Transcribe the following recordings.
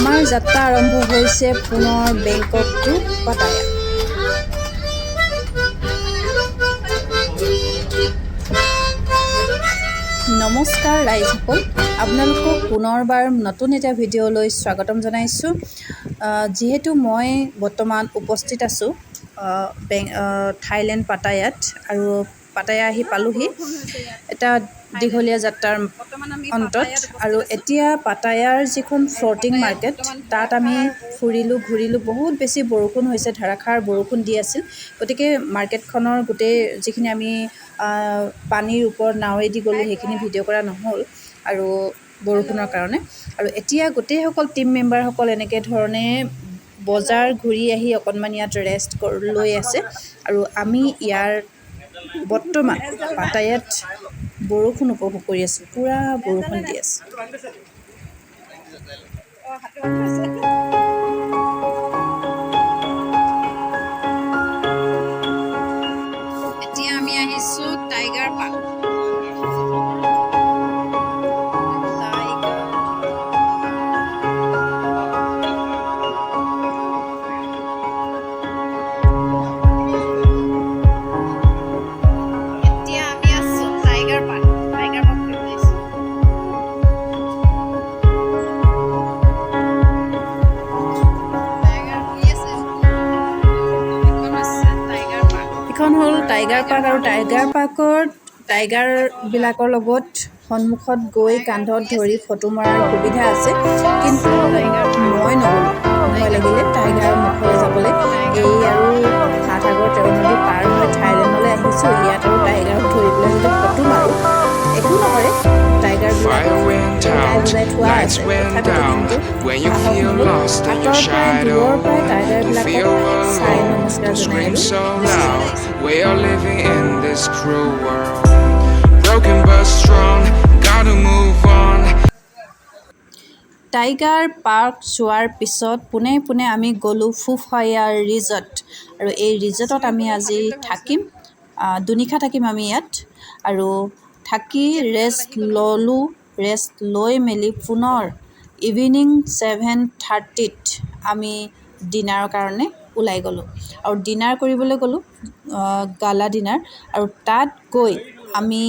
আমাৰ যাত্ৰা আৰম্ভ হৈছে পুনৰ বেংকক টু পাটায়া। নমস্কাৰ ৰাইজসকল, আপোনালোকক পুনৰবাৰ নতুন এটা ভিডিঅ'লৈ স্বাগতম জনাইছোঁ। যিহেতু মই বৰ্তমান উপস্থিত আছোঁ থাইলেণ্ড পাটায়াত, আৰু পাটায়া আহি পালোহি এটা দীঘলীয়া যাত্ৰাৰ অন্তত। আৰু এতিয়া পাটায়াৰ যিখন ফ্ল'টিং মাৰ্কেট, তাত আমি ঘূৰিলোঁ। বহুত বেছি বৰষুণ হৈছে, ধাৰাসাৰ বৰষুণ দি আছিল, গতিকে মাৰ্কেটখনৰ গোটেই যিখিনি আমি পানীৰ ওপৰত নাৱেদি গ'লোঁ সেইখিনি ভিডিঅ' কৰা নহ'ল আৰু বৰষুণৰ কাৰণে। আৰু এতিয়া গোটেইসকল টিম মেম্বাৰসকল এনেকৈ ধৰণে বজাৰ ঘূৰি আহি অকণমান ইয়াত ৰেষ্ট লৈ আছে। আৰু আমি ইয়াৰ বৰ্তমান পাটায়াত বৰষুণ উপভোগ কৰি আছোঁ, পূৰা বৰষুণ দি আছে। এতিয়া আমি আহিছোঁ টাইগাৰ পাৰ্ক। এইখন হ'ল টাইগাৰ পাৰ্ক, আৰু টাইগাৰ পাৰ্কত টাইগাৰবিলাকৰ লগত সন্মুখত গৈ কান্ধত ধৰি ফটো মৰাৰ সুবিধা আছে, কিন্তু মই নগ'লোঁ। ভয় লাগিলে টাইগাৰৰ মুখলৈ যাবলৈ। এই আৰু 7 সাগৰ 13 নদী পাৰ হৈ থাইলেণ্ডলৈ আহিছোঁ, ইয়াত আৰু টাইগাৰক ধৰি পেলাই যদি ফটো মাৰোঁ একো নকৰে, টাইগাৰবিলাক বুজাই থোৱা আছে। তথাপিতো কিন্তু সাহস নগ'ল। দূৰৰ পৰাই টাইগাৰবিলাকক চাই নমস্কাৰ জনাই We are living in this cruel world, broken but strong, gotta move on. Tiger park চোৱাৰ পিছত পোনে আমি গ'লোঁ ফুফায়া ৰিজৰ্ট, আৰু এই ৰিজৰ্টত আমি আজি থাকিম, 2 নিশা থাকিম আমি ইয়াত। আৰু থাকি ৰেষ্ট লৈ মেলি পুনৰ ইভিনিং 7:30ত আমি ডিনাৰৰ কাৰণে ওলাই গ'লোঁ। আৰু ডিনাৰ কৰিবলৈ গ'লোঁ, গালা ডিনাৰ। আৰু তাত গৈ আমি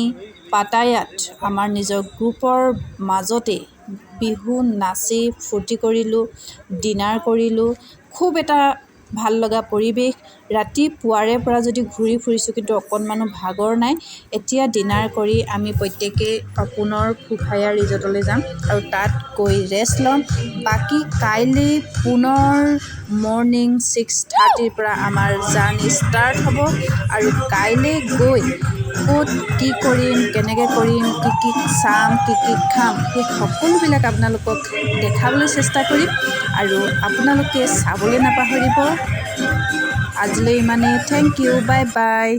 পাটায়াত আমাৰ নিজৰ গ্ৰুপৰ মাজতে বিহু নাচি ফূৰ্তি কৰিলোঁ, ডিনাৰ কৰিলোঁ। খুব এটা ভাল লগা পৰিৱেশ। ৰাতিপুৱাৰে পৰা যদি ঘূৰি ফুৰিছোঁ, কিন্তু অকণমানো ভাগৰ নাই। এতিয়া ডিনাৰ কৰি আমি প্ৰত্যেকে পুনৰ ফুফায়া ৰিজৰ্টলৈ যাম আৰু তাত গৈ ৰেষ্ট ল'ম। বাকী কাইলৈ পুনৰ মৰ্ণিং 6:30ৰ পৰা আমাৰ জাৰ্ণি ষ্টাৰ্ট হ'ব। আৰু কাইলৈ গৈ ক'ত কি কৰিম, কেনেকৈ কৰিম, কি চাম, কি খাম, সেই সকলোবিলাক আপোনালোকক দেখাবলৈ চেষ্টা কৰিম। আৰু আপোনালোকে চাবলৈ নাপাহৰিব। আজিলৈ ইমানেই। Thank you, bye by.